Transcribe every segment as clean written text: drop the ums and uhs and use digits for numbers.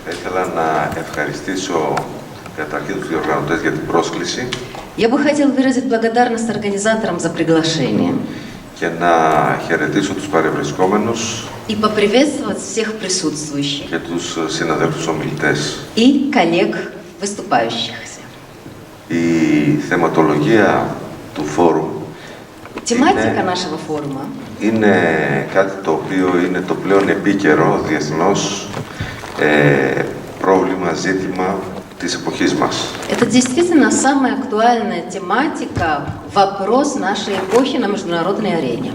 Θα ήθελα να ευχαριστήσω καταρχήν τους διοργανωτές για την πρόσκληση. Я бы хотел выразить благодарность организаторам за приглашение. Και να χαιρετήσω τους παρευρισκόμενους И поприветствовать всех присутствующих. Και τους συναδέλφους ομιλητές. И коллег выступающихся. Η θεματολογία του φόρουμ Тематика нашего форума είναι κάτι το οποίο είναι το πλέον επίκαιρο διεθνώς πρόβλημα, ζήτημα της εποχής μας. Это действительно самая актуальная тематика, вопрос нашей эпохи на международной арене.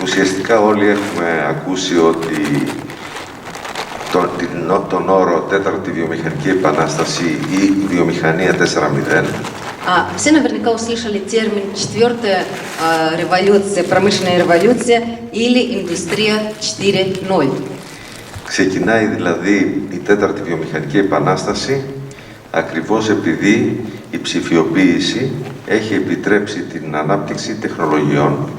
Ουσιαστικά όλοι έχουμε ακούσει ότι τον όρο τέταρτη βιομηχανική επανάσταση ή βιομηχανία 4.0 Все наверняка услышали термин «четвертая революция», «промышленная революция» или «индустрия 4.0». Ξεκινάει δηλαδή η τέταρτη βιομηχανική επανάσταση ακριβώς επειδή η ψηφιοποίηση έχει επιτρέψει την ανάπτυξη τεχνολογιών.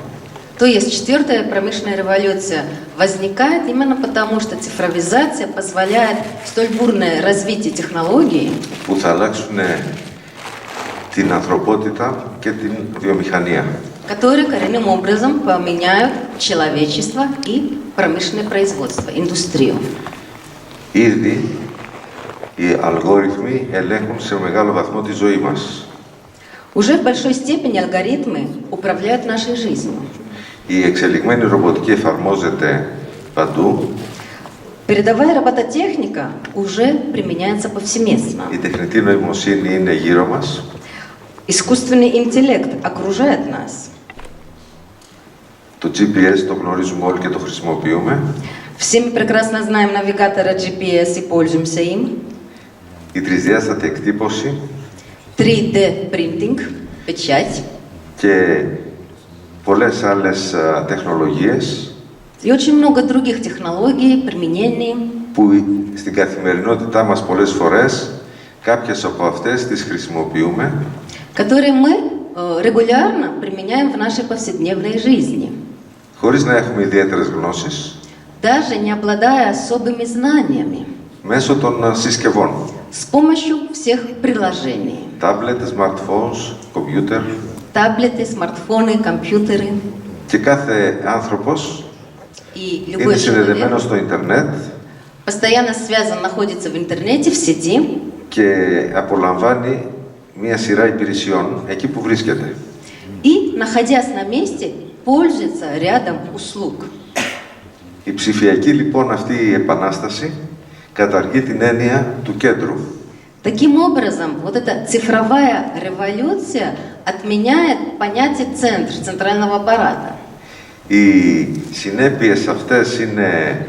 То есть четвертая промышленная революция возникает именно потому, что цифровизация позволяет столь бурное развитие технологий, που θα αλλάξουν την ανθρωπότητα και την βιομηχανία. которые коренным образом поменяют человечество и промышленное производство, индустрию. Ήδη οι αλγόριθμοι ελέγχουν σε μεγάλο βαθμό τη ζωή μας. Уже в большой степени алгоритмы управляют нашей жизнью. Η εξελιγμένη ρομποτική εφαρμόζεται παντού. Передовая робототехника уже применяется повсеместно. Η τεχνητή νοημοσύνη είναι γύρω μας. Искусственный интеллект окружает нас. Το GPS το γνωρίζουμε όλοι και το χρησιμοποιούμε. Все мы прекрасно знаем навигатора GPS и пользуемся им. Η τρισδιάστατη εκτύπωση 3D printing, печать. Και πολλές άλλες τεχνολογίες И очень много других технологий, применений, που στην καθημερινότητά μας πολλές φορές κάποιες από αυτές τις χρησιμοποιούμε которые мы регулярно применяем в нашей повседневной жизни, χωρίς να έχουμε ιδιαίτερες γνώσεις, даже не обладая особыми знаниями, μέσω των συσκευών. с помощью всех приложений. Τάμπλετ, smartphones, κομπιούτερ. Таблеты, смартфоны, компьютеры. Και κάθε άνθρωπος И любой είναι συνδεδεμένος человек στο ίντερνετ постоянно связан, находится в интернете, в сети, και απολαμβάνει μία σειρά υπηρεσιών εκεί που βρίσκεται. и, находясь на месте, пользуется рядом услуг. Η ψηφιακή λοιπόν αυτή η επανάσταση καταργεί την έννοια του κέντρου. Таким образом, вот эта цифровая революция отменяет понятие центр, центрального аппарата. Οι συνέπειες αυτές είναι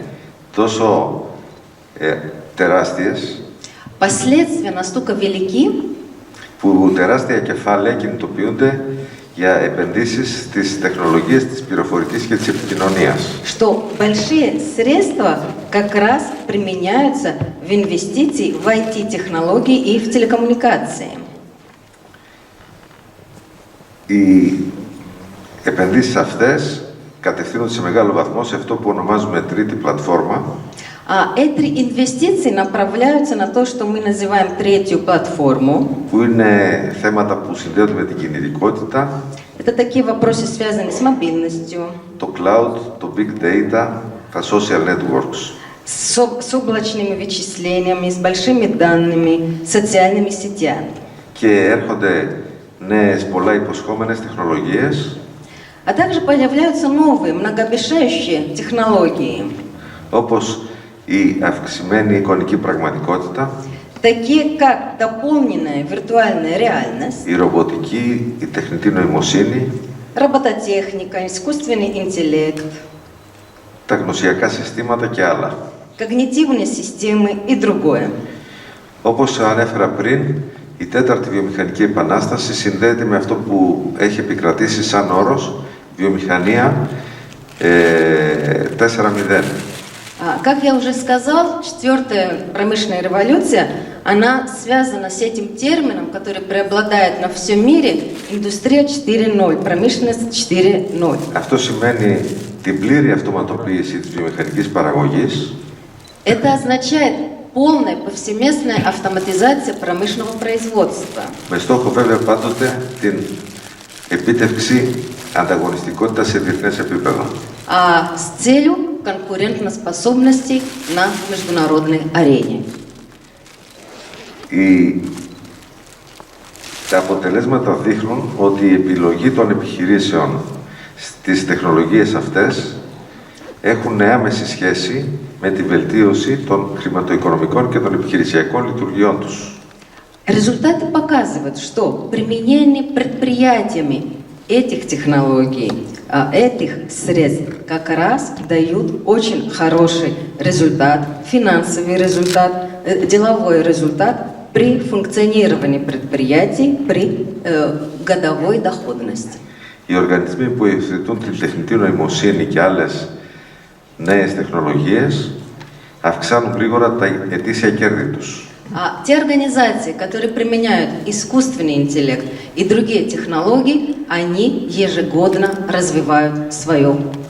τόσο τεράστιες Последствия настолько велики, που τεράστια κεφάλαια κινητοποιούνται για επενδύσεις στις τεχνολογίες της πληροφορικής και της επικοινωνίας. что большие средства как раз применяются в инвестиции в IT-технологии и в телекоммуникации. Οι επενδύσεις αυτές κατευθύνονται σε μεγάλο βαθμό σε αυτό που ονομάζουμε τρίτη πλατφόρμα, Эти инвестиции направляются на то, что мы называем третью платформу. που είναι θέματα που συνδέονται με την κινητικότητα, Это такие вопросы, связанные с мобильностью, το cloud, το big data, τα social networks. с облачными вычислениями, с большими данными, социальными сетями. Και έρχονται νέες πολλά υποσχόμενες τεχνολογίες, А также появляются новые, многообещающие технологии, όπως η αυξημένη εικονική πραγματικότητα, такие как дополненная виртуальная реальность, η ρομποτική, η τεχνητή νοημοσύνη, робототехника, искусственный интеллект, τα γνωσιακά συστήματα και άλλα. когнитивные системы и другое. Όπως ανέφερα πριν, η τέταρτη βιομηχανική επανάσταση συνδέεται με αυτό που έχει επικρατήσει σαν όρος βιομηχανία 4.0. Как я уже сказал, четвертая промышленная революция, она связана с этим термином, который преобладает на всем мире, индустрия 4.0, промышленность 4.0. Αυτό σημαίνει την πλήρη αυτοματοποίηση της βιομηχανικής παραγωγής. Это означает полная повсеместная автоматизация промышленного производства. Με στόχο βέβαια πάντοτε την επίτευξη ανταγωνιστικότητας σε διεθνές επίπεδο. А с целью конкурентоспособности на международной арене. Τα αποτελέσματα δείχνουν ότι η επιλογή των επιχειρήσεων στις τεχνολογίες αυτές έχουν άμεση σχέση με τη βελτίωση των χρηματοοικονομικών και των επιχειρησιακών λειτουργιών τους. Результаты показывают, что применение предприятиями этих технологий, этих средств как раз дают очень хороший результат, финансовый результат, деловой результат при функционировании предприятий, при годовой доходности. Οι οργανισμοί που υιοθετούν την τεχνητή νοημοσύνη και άλλες νέες τεχνολογίες αυξάνουν γρήγορα τα ετήσια κέρδη τους. А те организации, которые применяют искусственный интеллект и другие технологии, они ежегодно развивают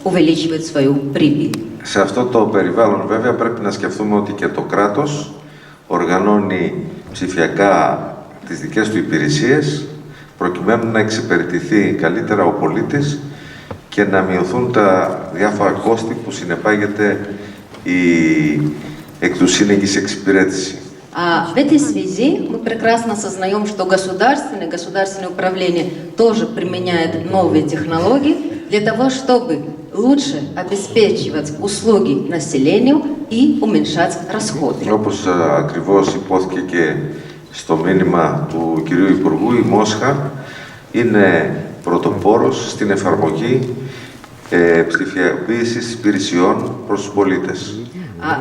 увеличивают свою прибыль. Σε αυτό το περιβάλλον βέβαια πρέπει να σκεφτούμε ότι και το κράτος οργανώνει ψηφιακά τις δικές του υπηρεσίες προκειμένου να εξυπηρετηθεί καλύτερα ο πολίτης και να μειωθούν τα διάφορα κόστη που συνεπάγεται η εκ του σύνεγγυς εξυπηρέτηση. А в этой связи мы прекрасно осознаем, что государственное управление тоже применяет новые технологии для того, чтобы лучше обеспечивать услуги населению и уменьшать расходы. Όπως ακριβώς υπόθηκε και στο μήνυμα του κυρίου Υπουργού, η Μόσχα είναι πρωτοπόρος στην εφαρμογή ψηφιοποίησης υπηρεσιών προς τους πολίτες.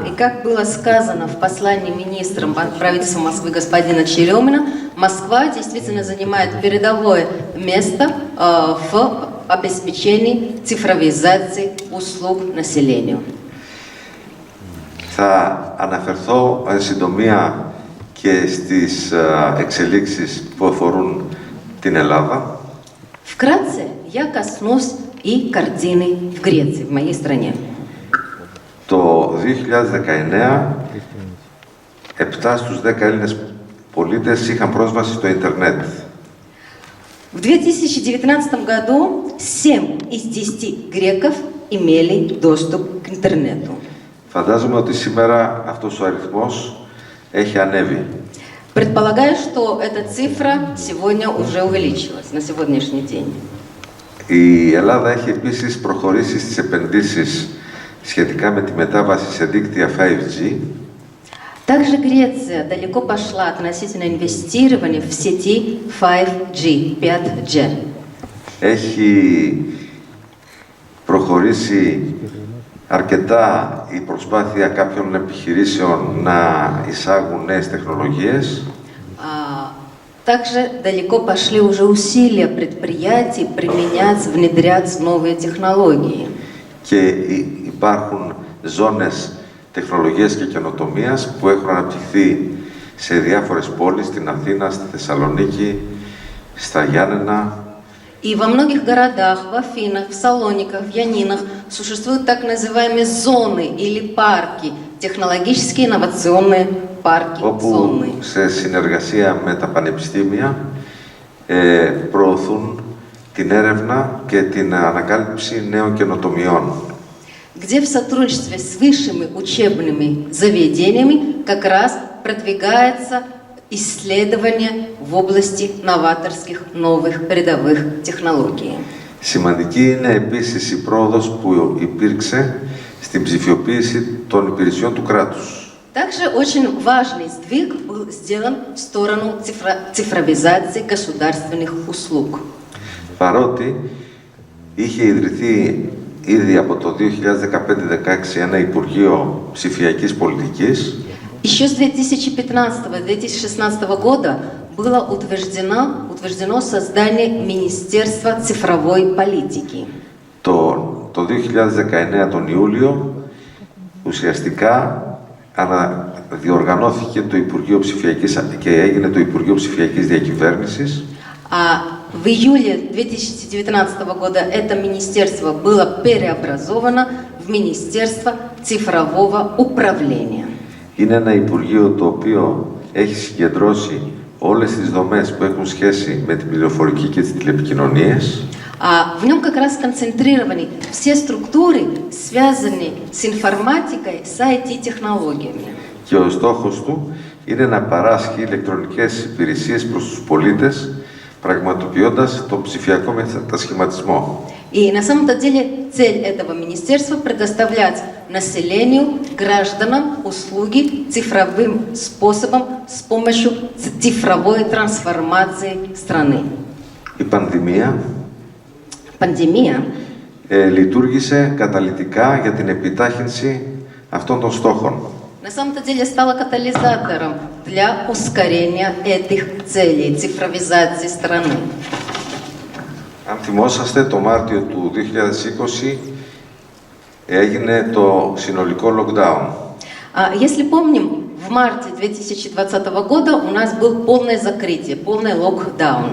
И как было сказано в послании министром правительства Москвы господина Черемина, Москва действительно занимает передовое место в обеспечении цифровизации услуг населению. Θα αναφερθώ εν συντομία και στις εξελίξεις που αφορούν την Ελλάδα. Вкратце я коснусь и картины в Греции, в моей стране. Το 2019, 7 στους 10 Έλληνες πολίτες είχαν πρόσβαση στο ίντερνετ. В 2019 году 7 из 10 греков имели доступ к интернету. Φαντάζομαι ότι σήμερα αυτός ο αριθμός έχει ανέβει. Предполагаю, что эта цифра сегодня уже увеличилась на сегодняшний день. Η Ελλάδα έχει επίσης προχωρήσει στις επενδύσεις σχετικά με τη μετάβαση σε δίκτυα 5G. Также Греция далеко пошла относительно инвестирования в сети 5G, 5G. Έχει προχωρήσει αρκετά η προσπάθεια κάποιων επιχειρήσεων να εισάγουν νέες τεχνολογίες. Также далеко пошли уже усилия предприятий применять, внедрять новые технологии. Και υπάρχουν ζώνες τεχνολογίας και καινοτομίας που έχουν αναπτυχθεί σε διάφορες πόλεις, στην Αθήνα, στη Θεσσαλονίκη, στα Γιάννενα. И во многих городах, в Афинах, в Салониках, в Янинах существуют так называемые зоны или парки, технологические инновационные парки, όπου зоны. σε συνεργασία με τα πανεπιστήμια προωθούν την έρευνα και την ανακάλυψη νέων καινοτομιών. Где в сотрудничестве с высшими учебными заведениями как раз продвигается исследование в области новаторских новых передовых технологий. Σημαντική είναι επίσης η πρόοδος που υπήρξε στην ψηφιοποίηση των υπηρεσιών του κράτους. Также очень важный сдвиг был сделан в сторону цифровизации государственных услуг. Παρότι είχε ιδρυθεί ήδη από το 2015-16 ένα Υπουργείο Ψηφιακής Πολιτικής, Еще с 2015-2016 года было утверждено создание Министерства цифровой политики. Το 2019 τον Ιούλιο ουσιαστικά διοργανώθηκε το Υπουργείο Ψηφιακής και έγινε το Υπουργείο Ψηφιακής Διακυβέρνησης. В июле 2019 года это министерство было переобразовано в в Министерство цифрового управления. Είναι ένα Υπουργείο το οποίο έχει συγκεντρώσει όλες τις δομές που έχουν σχέση με την πληροφορική και τις τηλεπικοινωνίες. А в нем как раз сконцентрированы все структуры, связанные с информатикой, с IT-технологиями. Και ο στόχος του είναι να παράσχει ηλεκτρονικές υπηρεσίες προς τους πολίτες, πραγματοποιώντας τον ψηφιακό μετασχηματισμό. И на самом-то деле цель этого министерства предоставлять населению, гражданам услуги цифровым способом с помощью цифровой трансформации страны. Η πανδημία Пандемия λειτουργήσε καταλυτικά για την επιτάχυνση αυτών των στόχων. на самом-то деле стала катализатором для ускорения этих целей, цифровизации страны. Αν θυμόσαστε, το Μάρτιο του 2020 έγινε το συνολικό lockdown. Если помним, в марте 2020 года у нас было полное закрытие, полный локдаун.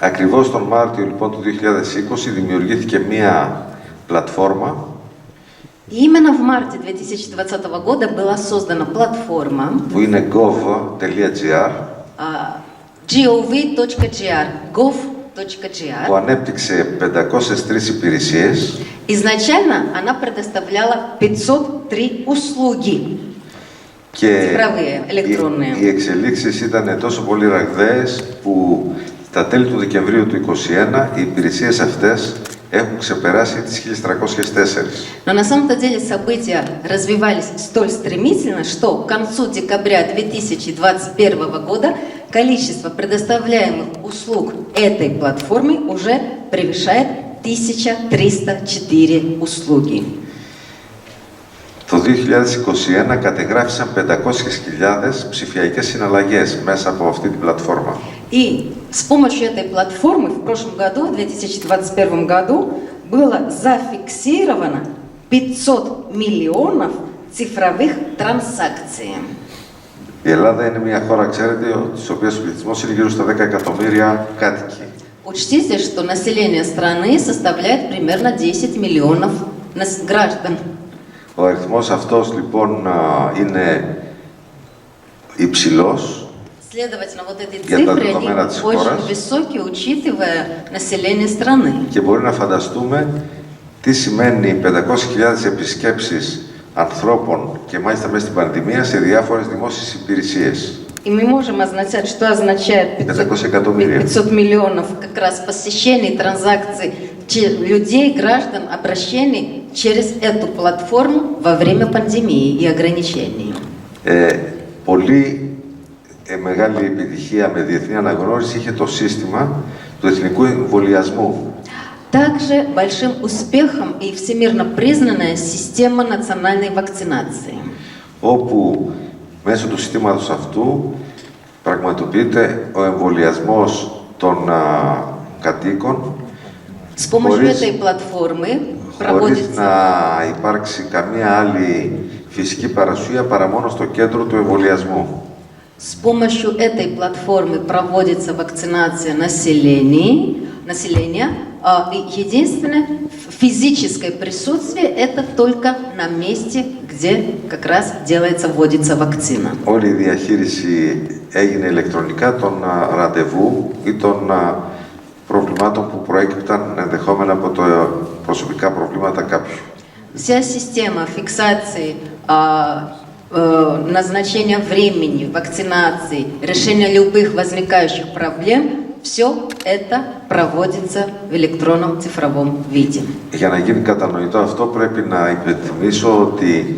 Ακριβώς τον Μάρτιο λοιπόν του 2020 δημιουργήθηκε μία πλατφόρμα И именно в марте 2020 года была создана платформа που είναι gov.gr gov.gr, που gov.gr. ανέπτυξε 503 υπηρεσίες Изначально она предоставляла 503 услуги και цифровые, электронные. οι εξελίξεις ήταν τόσο πολύ ραγδαίες που στα τέλη του Δεκεμβρίου του 2021 οι υπηρεσίες αυτές έχουν ξεπεράσει τις 1304. Но на самом-то деле события развивались столь стремительно, что к концу декабря 2021 года количество предоставляемых услуг этой платформы уже превышает 1304 услуги. Το 2021 κατεγράφησαν 500.000 ψηφιακές συναλλαγές μέσα από αυτή την πλατφόρμα. И с помощью этой платформы в прошлом году, в 2021 году, было зафиксировано 500 миллионов цифровых транзакций. Η Ελλάδα είναι μια χώρα, ξέρετε, της οποίας ο πληθυσμός είναι γύρω στα 10 εκατομμύρια κάτοικοι. Учтите, что население страны составляет примерно 10 миллионов граждан. Ο αριθμός αυτός λοιπόν είναι υψηλός. Следовательно, вот эти Για τα цифры, δεδομένα они της очень χώρας. высокие, учитывая население страны. Και μπορεί να φανταστούμε τι σημαίνει 500.000 επισκέψεις ανθρώπων και μάλιστα μέσα στην πανδημία σε διάφορες δημόσιες υπηρεσίες. И мы можем означать, что означает 500 εκατομμύρια. 500 миллионов как раз посещений, транзакций людей, граждан, обращений через эту платформу во время пандемии и ограничений. Πολύ μεγάλη επιτυχία με διεθνή αναγνώριση είχε το σύστημα του εθνικού εμβολιασμού. Также большим успехом и всемирно признанная система национальной вакцинации. Όπου μέσω του συστήματος αυτού πραγματοποιείται ο εμβολιασμός των κατοίκων С помощью этой платформы χωρίς проводится να υπάρξει καμία άλλη φυσική παρουσία παρά μόνο στο κέντρο του εμβολιασμού. С помощью этой платформы проводится вакцинация населения. И единственное физическое присутствие это только на месте, где как раз вводится вакцина. Όλη η διαχείριση έγινε ηλεκτρονικά των ραντεβού ή των προβλημάτων που προέκυπταν ενδεχόμενα από τα προσωπικά προβλήματα κάποιου. Вся система фиксации назначения времени, вакцинации, решения любых возникающих проблем, все это проводится в электронном цифровом виде. Για να γίνει κατανοητό αυτό πρέπει να υπενθυμίσω ότι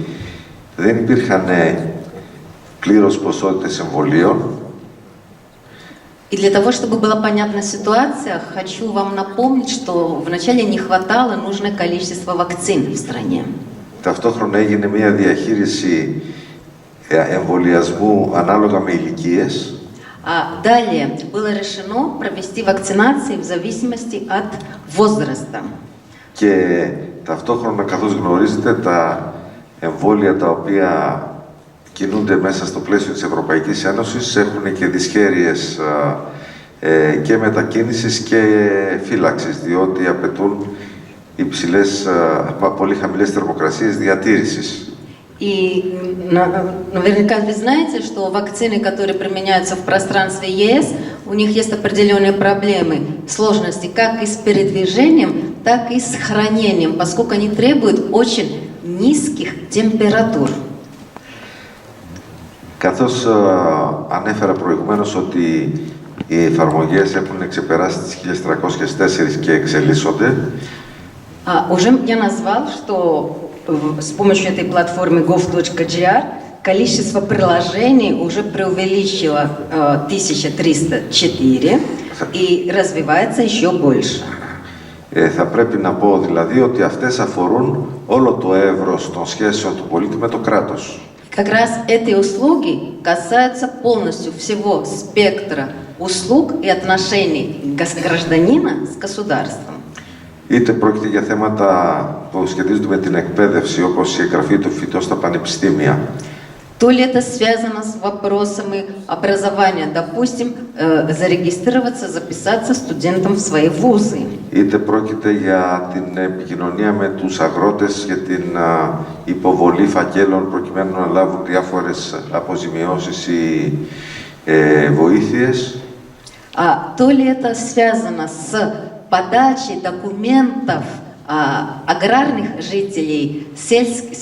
δεν υπήρχαν πλήρως ποσότητες εμβολίων. И для того, чтобы была понятна ситуация, хочу вам напомнить, что вначале не хватало нужное количество вакцин в стране. Ταυτόχρονα έγινε μια διαχείριση εμβολιασμού ανάλογα με ηλικίες. Далее было решено провести вакцинации в зависимости от возраста. Και ταυτόχρονα, καθώς γνωρίζετε, τα εμβόλια τα οποία κινούνται μέσα στο πλαίσιο της Ευρωπαϊκής Ένωσης έχουν και δυσχέρειες και μετακίνησης και φύλαξης, διότι απαιτούν πολύ χαμηλές θερμοκρασίες διατήρησης. И наверняка вы знаете, что вакцины, которые применяются в пространстве ЕС, у них есть определенные проблемы, сложности как и с передвижением, так и с хранением, поскольку они требуют очень низких температур. Καθώς ανέφερα προηγουμένως ότι οι εφαρμογές έχουν ξεπεράσει τις 1304 και εξελίσσονται, Уже я назвал, что с помощью этой платформы gov.gr количество приложений уже преувеличило 1304 и развивается еще больше. θα πρέπει να πω δηλαδή ότι αυτές αφορούν όλο το εύρος των σχέσεων του πολίτη με το κράτος. Как раз эти услуги касаются полностью всего спектра услуг и отношений гражданина с государством. Είτε πρόκειται για θέματα που σχετίζονται με την εκπαίδευση, όπως η εγγραφή του φοιτητών στα πανεπιστήμια. То ли это связано с вопросами образования, допустим, зарегистрироваться, записаться студентом в свои вузы. Είτε πρόκειται για την επικοινωνία με τους αγρότες για την υποβολή φακέλων προκειμένου να λάβουν διάφορες αποζημιώσεις ή βοήθειες. То ли это связано с подачей документов аграрных жителей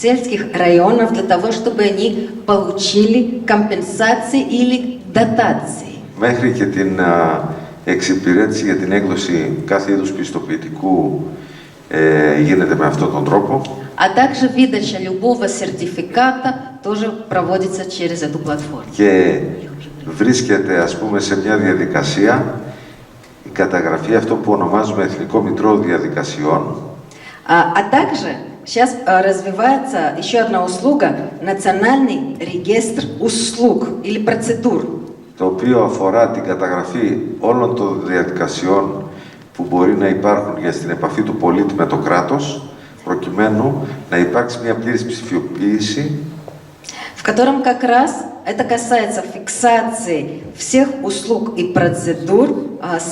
сельских районов для того, чтобы они получили компенсации или дотации. Μέχρι και την εξυπηρέτηση για την έκδοση κάθε είδους πιστοποιητικού γίνεται με αυτόν τον τρόπο. А также выдача любого сертификата тоже проводится через эту платформу. Και βρίσκεται, ας πούμε, σε μια διαδικασία η καταγραφή αυτό που ονομάζουμε Εθνικό Μητρό Διαδικασιών. А также сейчас развивается еще одна услуга – Национальный регистр услуг или процедур. Το οποίο αφορά την καταγραφή όλων των διαδικασιών που μπορεί να υπάρχουν για στην επαφή του πολίτη με το κράτος, προκειμένου να υπάρξει μια πλήρης ψηφιοποίηση, в котором как раз это касается фиксации всех услуг и процедур,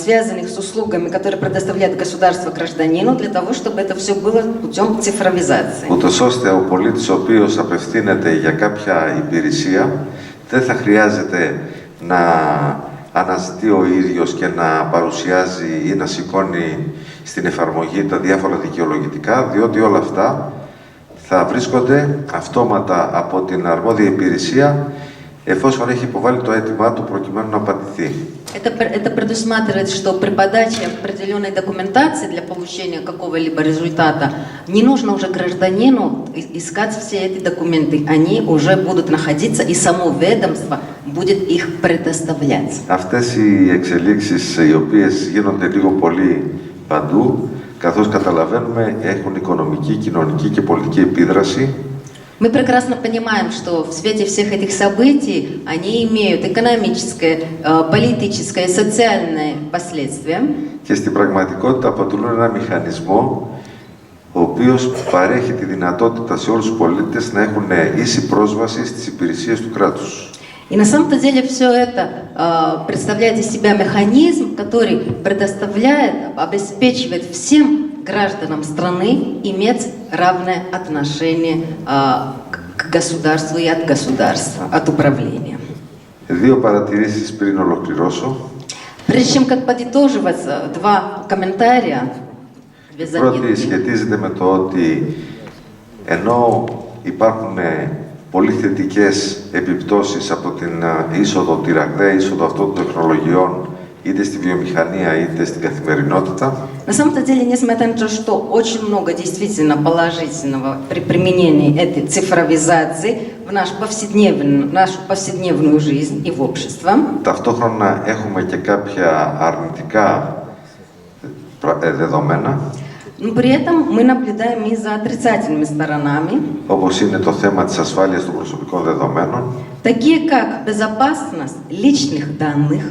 связанных с услугами, которые предоставляет государство гражданину, для того, чтобы это все было путем цифровизации. ούτως ώστε ο πολίτης ο οποίος απευθύνεται για κάποια υπηρεσία δεν θα χρειάζεται να αναζητεί ο ίδιος και να παρουσιάζει ή να σηκώνει στην εφαρμογή τα διάφορα δικαιολογητικά, διότι όλα αυτά θα βρίσκονται αυτόματα από την αρμόδια υπηρεσία εφόσον έχει υποβάλει το αίτημά του προκειμένου να απαντηθεί. Это предусматривает, что при подаче определенной документации для получения какого-либо результата не нужно уже гражданину искать все эти документы. Они уже будут находиться, и само ведомство будет их предоставлять. Αυτές οι εξελίξεις, οι οποίες γίνονται λίγο πολύ παντού, καθώς καταλαβαίνουμε, έχουν οικονομική, κοινωνική και πολιτική επίδραση. Мы прекрасно понимаем, что в свете всех этих событий они имеют экономическое, политическое и социальное последствия. Και στην πραγματικότητα αποτελούν ένα μηχανισμό ο οποίος παρέχει τη δυνατότητα σε όλους τους πολίτες να έχουν ίση πρόσβαση στις υπηρεσίες του κράτους. И на самом-то деле все это представляет из себя механизм, который предоставляет, обеспечивает всем гражданам страны иметь равное отношение к государству и от государства, от управления. Δύο παρατηρήσεις πριν ολοκληρώσω. Прежде чем как подытоживать, два комментария. Η πρώτη σχετίζεται με το ότι ενώ υπάρχουν πολύ θετικές επιπτώσεις από την είσοδο, τη ραγδαία είσοδο αυτών των τεχνολογιών είτε στη βιομηχανία είτε στην καθημερινότητα. На самом-то деле, несмотря на то, что очень много действительно положительного при применении этой цифровизации в нашу повседневную жизнь и в общество. Ταυτόχρονα έχουμε και κάποια αρνητικά δεδομένα. Но при этом мы наблюдаем и за отрицательными сторонами, όπως είναι το θέμα της ασφάλειας των προσωπικών δεδομένων, такие как безопасность личных данных,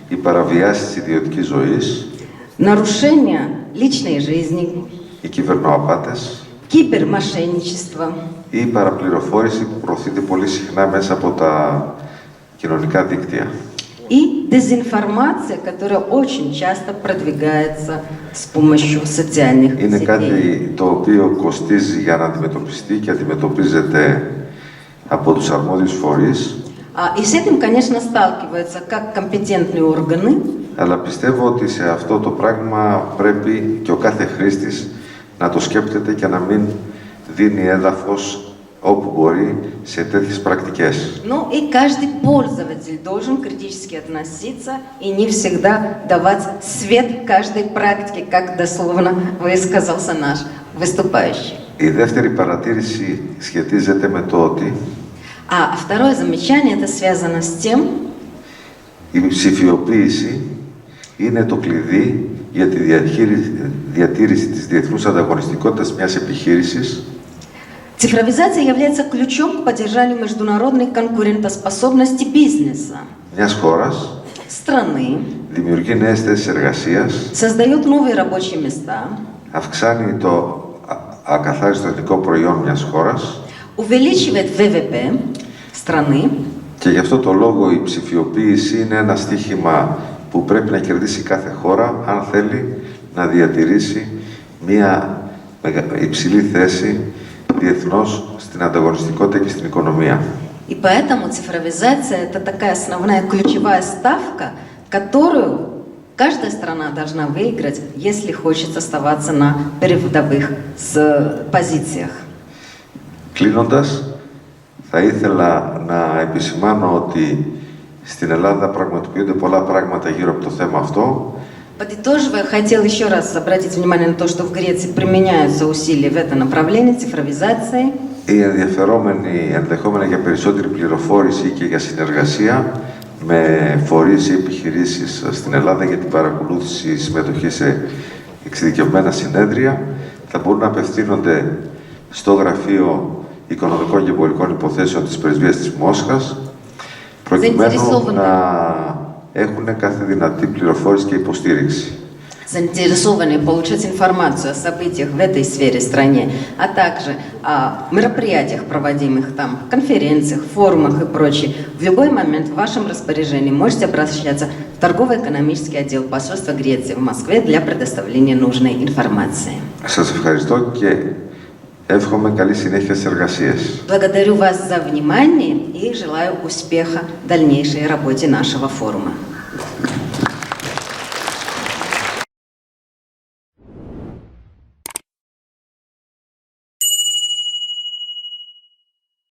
οι παραβιάσεις της ιδιωτικής ζωής, нарушение личной жизни, οι κυβερνοαπάτες, кибермошенничество, ή η παραπληροφόρηση που προωθείται πολύ συχνά μέσα από τα κοινωνικά δίκτυα. и дезинформация, которая очень часто продвигается с помощью социальных Είναι сетей. κάτι το οποίο κοστίζει για να αντιμετωπιστεί και αντιμετωπίζεται από τους αρμόδιους φορείς. И с этим, конечно, στалкиваются как компетентные органы, Αλλά πιστεύω ότι σε αυτό το πράγμα πρέπει και ο κάθε χρήστης να το σκέπτεται και να μην δίνει έδαφος όπου μπορεί σε τέτοιες πρακτικές. ну и каждый пользователь должен критически относиться и не всегда давать свет каждой практике, как дословно высказался наш выступающий. Η δεύτερη παρατήρηση σχετίζεται με το ότι А второе замечание, это связано с тем, η ψηφιοποίηση είναι το κλειδί για τη διατήρηση της διεθνούς ανταγωνιστικότητας μιας επιχείρησης. цифровизация является ключом к поддержанию международной конкурентоспособности бизнеса Μιας χώρας, страны, δημιουργεί νέες θέσεις εργασίας, создает новые рабочие места, αυξάνει το ακαθάριστο εθνικό προϊόν μιας χώρας увеличивает ВВП страны, και γι' αυτό το λόγο η ψηφιοποίηση είναι ένα στίχημα που πρέπει να κερδίσει κάθε χώρα αν θέλει να διατηρήσει μια υψηλή θέση διεθνώς στην ανταγωνιστικότητα και στην οικονομία. И поэтому цифровизация – это такая основная ключевая ставка, которую каждая страна должна выиграть, если хочет оставаться на передовых позициях. Κλείνοντας, θα ήθελα να επισημάνω ότι στην Ελλάδα πραγματοποιούνται πολλά πράγματα γύρω από το θέμα αυτό. Подытоживая, хотел еще раз обратить внимание на то, что в Греции применяются усилия в этом направлении цифровизации. Οι ενδιαφερόμενοι ενδεχόμενα για περισσότερη πληροφόρηση και για συνεργασία με φορείς ή επιχειρήσεις στην Ελλάδα για την παρακολούθηση συμμετοχή σε εξειδικευμένα συνέδρια θα μπορούν να απευθύνονται στο Γραφείο Οικονομικών και Εμπορικών Υποθέσεων της Πρεσβείας της Μόσχας προκειμένου να έχουν κάθε δυνατή πληροφόρηση και υποστήριξη. Заинтересованные получать информацию о событиях в этой сфере стране, а также о мероприятиях, проводимых там, конференциях, форумах и прочее. В любой момент в вашем распоряжении можете обращаться в торгово-экономический отдел посольства Греции в Москве для предоставления нужной информации. Σας ευχαριστώ και εύχομαι καλή συνέχεια στις εργασίες. Благодарю вас за внимание и желаю успеха в дальнейшей работе нашего форума.